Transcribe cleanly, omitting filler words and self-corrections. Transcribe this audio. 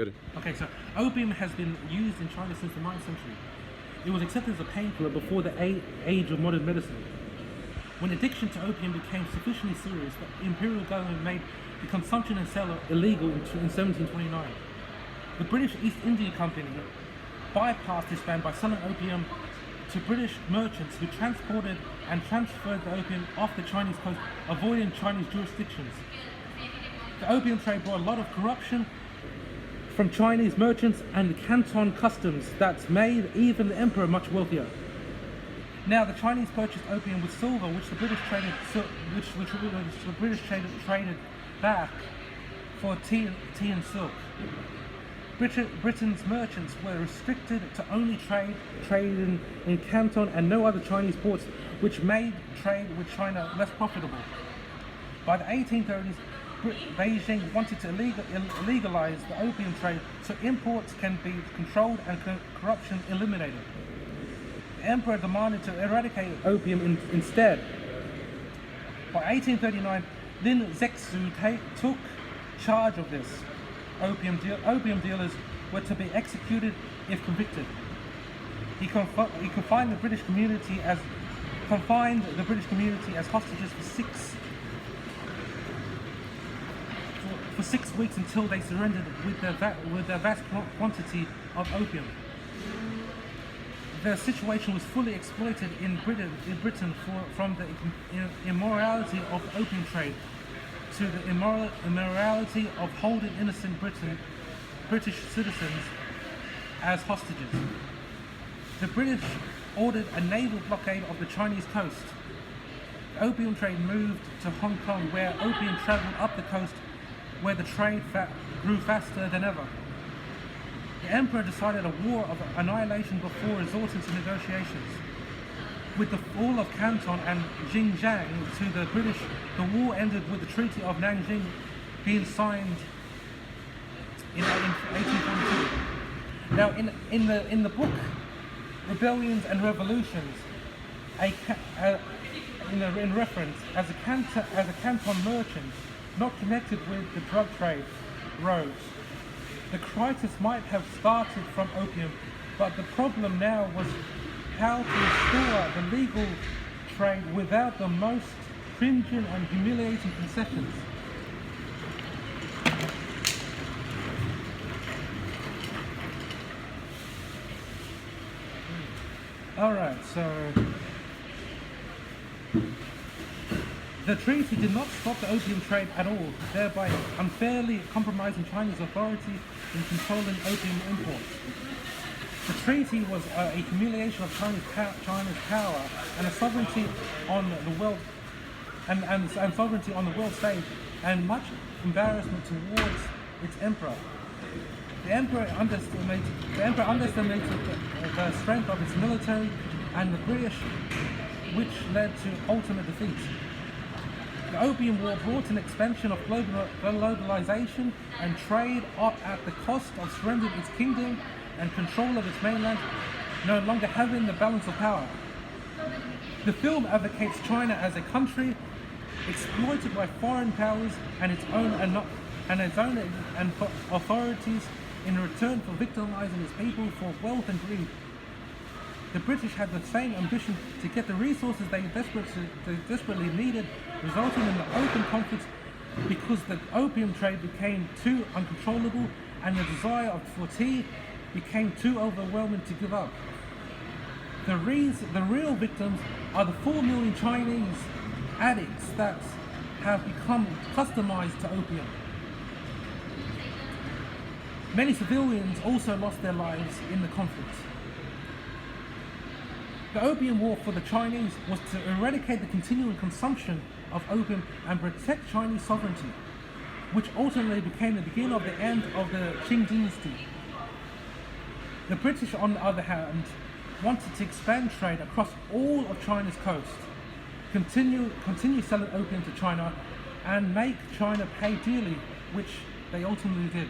Good. Okay, so opium has been used in China since the 9th century. It was accepted as a painkiller before the age of modern medicine. When addiction to opium became sufficiently serious, the imperial government made the consumption and sale illegal in 1729. The British East India Company bypassed this ban by selling opium to British merchants who transported and transferred the opium off the Chinese coast, avoiding Chinese jurisdictions. The opium trade brought a lot of corruption from Chinese merchants and the Canton customs that made even the emperor much wealthier. Now the Chinese purchased opium with silver, which the British traded back for tea and silk. Britain's merchants were restricted to only trade in Canton and no other Chinese ports, which made trade with China less profitable. By the 1830s, Beijing wanted to legalize the opium trade so imports can be controlled and corruption eliminated. The emperor demanded to eradicate opium instead. By 1839, Lin Zexu took charge of this. Opium dealers were to be executed if convicted. He confined the British community as hostages for 6 weeks until they surrendered with their vast quantity of opium. The situation was fully exploited in Britain from the immorality of the opium trade to the immorality of holding innocent British citizens as hostages. The British ordered a naval blockade of the Chinese coast. The opium trade moved to Hong Kong, where opium travelled up the coast, where the trade grew faster than ever. The emperor decided a war of annihilation before resorting to negotiations. With the fall of Canton and Xinjiang to the British, the war ended with the Treaty of Nanjing being signed in 1842. Now, in the book Rebellions and Revolutions, in reference as a Canton merchant not connected with the drug trade, rose. The crisis might have started from opium, but the problem now was how to restore the legal trade without the most cringing and humiliating concessions. Alright, so the treaty did not stop the opium trade at all, thereby unfairly compromising Chinese authority in controlling opium imports. The treaty was a humiliation of China's power and a sovereignty on the world and sovereignty on the world stage, and much embarrassment towards its emperor. The emperor underestimated the strength of its military and the British, which led to ultimate defeat. The Opium War brought an expansion of globalization and trade at the cost of surrendering its kingdom and control of its mainland, no longer having the balance of power. The film advocates China as a country exploited by foreign powers and its own authorities in return for victimizing its people for wealth and greed. The British had the same ambition to get the resources they desperately needed, resulting in the open conflicts because the opium trade became too uncontrollable and the desire for tea became too overwhelming to give up. The real victims are the 4 million Chinese addicts that have become customized to opium. Many civilians also lost their lives in the conflict. The Opium War for the Chinese was to eradicate the continuing consumption of opium and protect Chinese sovereignty, which ultimately became the beginning of the end of the Qing dynasty. The British, on the other hand, wanted to expand trade across all of China's coast, continue selling opium to China, and make China pay dearly, which they ultimately did.